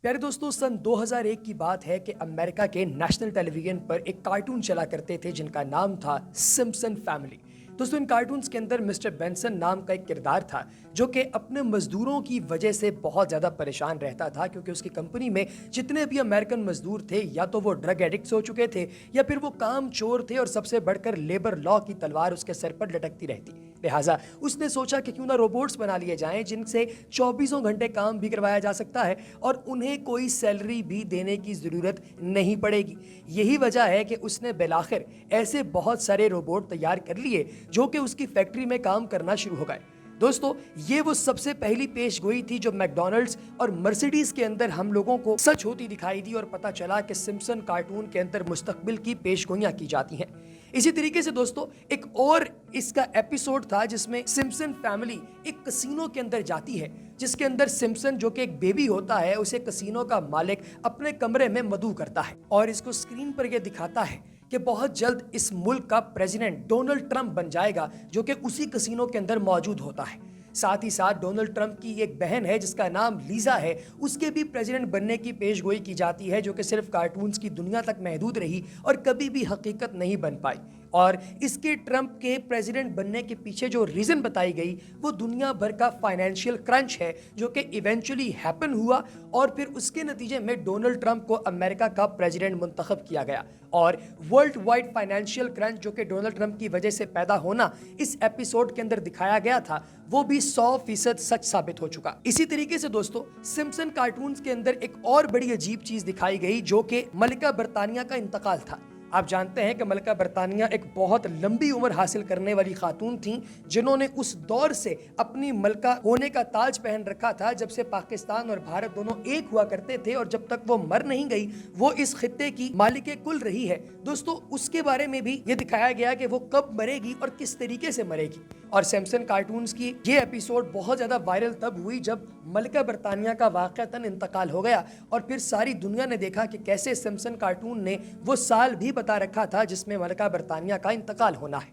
प्यारे दोस्तों, सन 2001 की बात है कि अमेरिका के नेशनल टेलीविजन पर एक कार्टून चला करते थे जिनका नाम था सिम्पसन फैमिली। दोस्तों, इन कार्टून्स के अंदर मिस्टर बेंसन नाम का एक किरदार था जो कि अपने मजदूरों की वजह से बहुत ज़्यादा परेशान रहता था, क्योंकि उसकी कंपनी में जितने भी अमेरिकन मजदूर थे या तो वो ड्रग एडिक्ट्स हो चुके थे या फिर वो काम चोर थे और सबसे बढ़कर लेबर लॉ की तलवार उसके सर पर लटकती रहती। लिहाजा उसने सोचा कि क्यों ना रोबोट्स बना लिए जाएं जिनसे 24 घंटे काम भी करवाया जा सकता है और उन्हें कोई सैलरी भी देने की ज़रूरत नहीं पड़ेगी। यही वजह है कि उसने बिलाखिर ऐसे बहुत सारे रोबोट तैयार कर लिए जो कि उसकी फैक्ट्री में काम करना शुरू हो गए। दोस्तों, ये वो सबसे पहली पेश गोई थी जो मैकडॉनल्ड्स और मर्सिडीज के अंदर हम लोगों को सच होती दिखाई दी और पता चला कि सिम्पसन कार्टून के अंदर मुस्तकबिल की पेशगोइयां की जाती हैं। इसी तरीके से दोस्तों, एक और इसका एपिसोड था जिसमें सिम्पसन फैमिली एक कसीनो के अंदर जाती है, जिसके अंदर सिम्पसन जो कि एक बेबी होता है उसे कसीनो का मालिक अपने कमरे में मदऊ करता है और इसको स्क्रीन पर यह दिखाता है कि बहुत जल्द इस मुल्क का प्रेसिडेंट डोनाल्ड ट्रंप बन जाएगा, जो कि उसी कसीनो के अंदर मौजूद होता है। साथ ही साथ डोनाल्ड ट्रंप की एक बहन है जिसका नाम लीजा है, उसके भी प्रेसिडेंट बनने की पेशगोई की जाती है, जो कि सिर्फ कार्टून्स की दुनिया तक महदूद रही और कभी भी हकीकत नहीं बन पाई। और इसके ट्रंप के प्रेसिडेंट बनने के पीछे जो रीज़न बताई गई वो दुनिया भर का फाइनेंशियल क्रंच है, जो कि इवेंचुअली हैपन हुआ और फिर उसके नतीजे में डोनाल्ड ट्रंप को अमेरिका का प्रेसिडेंट मुंतखब किया गया। और वर्ल्ड वाइड फाइनेंशियल क्रंच जो कि डोनाल्ड ट्रंप की वजह से पैदा होना इस एपिसोड के अंदर दिखाया गया था, वो भी 100% सच साबित हो चुका। इसी तरीके से दोस्तों, सिम्पसन कार्टून्स के अंदर एक और बड़ी अजीब चीज दिखाई गई जो कि मलिका बरतानिया का इंतकाल था। आप जानते हैं कि मलिका बरतानिया एक बहुत लंबी उम्र हासिल करने वाली खातून थीं, जिन्होंने उस दौर से अपनी मलका होने का ताज पहन रखा था जब से पाकिस्तान और भारत दोनों एक हुआ करते थे, और जब तक वो मर नहीं गई वो इस खित्ते की मालिके कुल रही है। दोस्तों, उसके बारे में भी ये दिखाया गया कि वो कब मरेगी और किस तरीके से मरेगी। और सिम्पसन कार्टून्स की ये एपिसोड बहुत ज़्यादा वायरल तब हुई जब मलिका बरतानिया का वाक़अतन इंतकाल हो गया और फिर सारी दुनिया ने देखा कि कैसे सिम्पसन कार्टून ने वो साल भी बता रखा था जिसमें मलिका बरतानिया का इंतकाल होना है।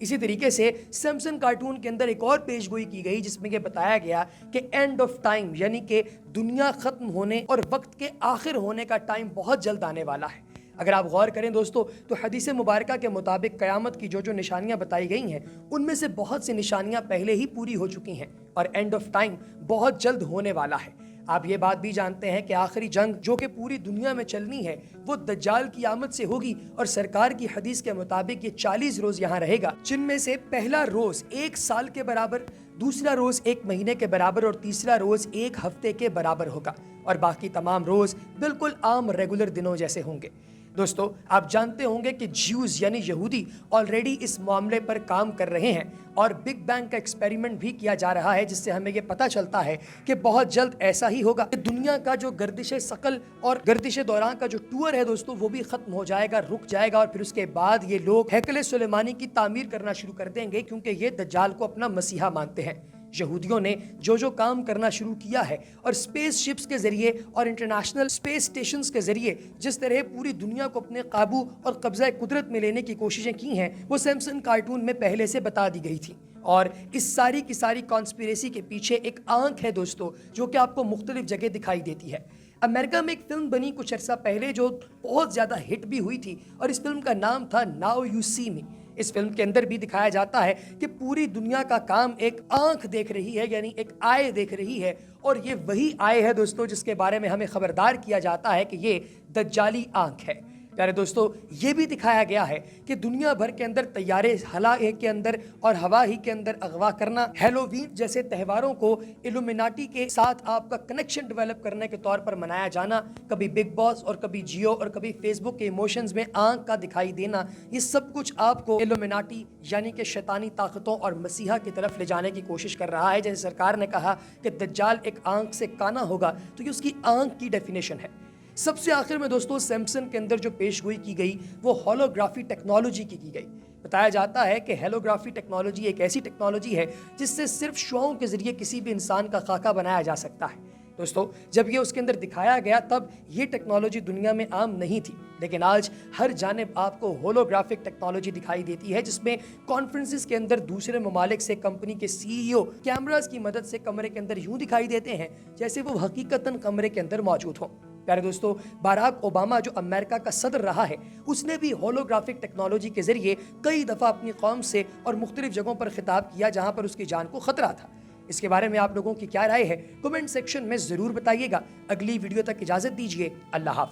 इसी तरीके से सिम्पसन कार्टून के अंदर एक और पेशगोई की गई जिसमें यह बताया गया कि एंड ऑफ टाइम, यानी कि दुनिया ख़त्म होने और वक्त के आखिर होने का टाइम बहुत जल्द आने वाला है। अगर आप गौर करें दोस्तों, तो हदीस मुबारका के मुताबिक क़यामत की जो निशानियां बताई गई हैं उनमें से बहुत सी निशानियां पहले ही पूरी हो चुकी हैं और एंड ऑफ टाइम बहुत जल्द होने वाला है। आप ये बात भी जानते हैं कि आखिरी जंग जो कि पूरी दुनिया में चलनी है वो दज्जाल की आमद से होगी और सरकार की हदीस के मुताबिक ये 40 रोज यहाँ रहेगा, जिनमें से पहला रोज 1 साल के बराबर, दूसरा रोज 1 महीने के बराबर और तीसरा रोज 1 हफ्ते के बराबर होगा और बाकी तमाम रोज बिल्कुल आम रेगुलर दिनों जैसे होंगे। दोस्तों, आप जानते होंगे कि ज्यूज यानी यहूदी ऑलरेडी इस मामले पर काम कर रहे हैं और बिग बैंग का एक्सपेरिमेंट भी किया जा रहा है, जिससे हमें ये पता चलता है कि बहुत जल्द ऐसा ही होगा कि दुनिया का जो गर्दिश शकल और गर्दिश दौरान का जो टूर है दोस्तों, वो भी खत्म हो जाएगा, रुक जाएगा और फिर उसके बाद ये लोग हैकल सुलेमानी की तामीर करना शुरू कर देंगे, क्योंकि ये दज्जाल को अपना मसीहा मानते हैं। यहूदियों ने जो काम करना शुरू किया है और स्पेस शिप्स के जरिए और इंटरनेशनल स्पेस स्टेशंस के जरिए जिस तरह पूरी दुनिया को अपने काबू और कब्जा कुदरत में लेने की कोशिशें की हैं, वो सिम्पसन कार्टून में पहले से बता दी गई थी। और इस सारी की सारी कॉन्स्पिरेसी के पीछे एक आंख है दोस्तों, जो कि आपको मुख्तलिफ जगह दिखाई देती है। अमेरिका में एक फिल्म बनी कुछ अर्सा पहले जो बहुत ज़्यादा हिट भी हुई थी और इस फिल्म का नाम था नाउ यू सी मी। इस फिल्म के अंदर भी दिखाया जाता है कि पूरी दुनिया का काम एक आंख देख रही है, यानी एक आय देख रही है, और ये वही आय है दोस्तों जिसके बारे में हमें खबरदार किया जाता है कि ये दज्जाली आंख है। प्यारे दोस्तों, ये भी दिखाया गया है कि दुनिया भर के अंदर तैयारे हवा के अंदर और हवा ही के अंदर अगवा करना, हैलोवीन जैसे त्योहारों को इल्यूमिनाटी के साथ आपका कनेक्शन डेवलप करने के तौर पर मनाया जाना, कभी बिग बॉस और कभी जियो और कभी फेसबुक के इमोशंस में आंख का दिखाई देना, ये सब कुछ आपको इल्यूमिनाटी यानी कि शैतानी ताकतों और मसीहा की तरफ ले जाने की कोशिश कर रहा है। जैसे सरकार ने कहा कि दज्जाल एक आंख से काना होगा, तो ये उसकी आंख की डेफिनेशन है। सबसे आखिर में दोस्तों, सैमसंग के अंदर जो पेशगोई की गई वो होलोग्राफी टेक्नोलॉजी की गई। बताया जाता है कि होलोग्राफी टेक्नोलॉजी एक ऐसी टेक्नोलॉजी है जिससे सिर्फ शुआओं के जरिए किसी भी इंसान का खाका बनाया जा सकता है। दोस्तों जब ये उसके अंदर दिखाया गया तब ये टेक्नोलॉजी दुनिया में आम नहीं थी, लेकिन आज हर जानिब आपको होलोग्राफिक टेक्नोलॉजी दिखाई देती है, जिसमें कॉन्फ्रेंसिस के अंदर दूसरे ममालिक से कंपनी के सीईओ कैमरास की मदद से कमरे के अंदर यूं दिखाई देते हैं जैसे वो हकीकतन कमरे के अंदर मौजूद हों। प्यारे दोस्तों, बाराक ओबामा जो अमेरिका का सदर रहा है, उसने भी होलोग्राफिक टेक्नोलॉजी के जरिए कई दफ़ा अपनी कौम से और मुख्तलिफ जगहों पर खिताब किया जहां पर उसकी जान को खतरा था। इसके बारे में आप लोगों की क्या राय है, कमेंट सेक्शन में ज़रूर बताइएगा। अगली वीडियो तक इजाज़त दीजिए। अल्लाह हाफ़िज़।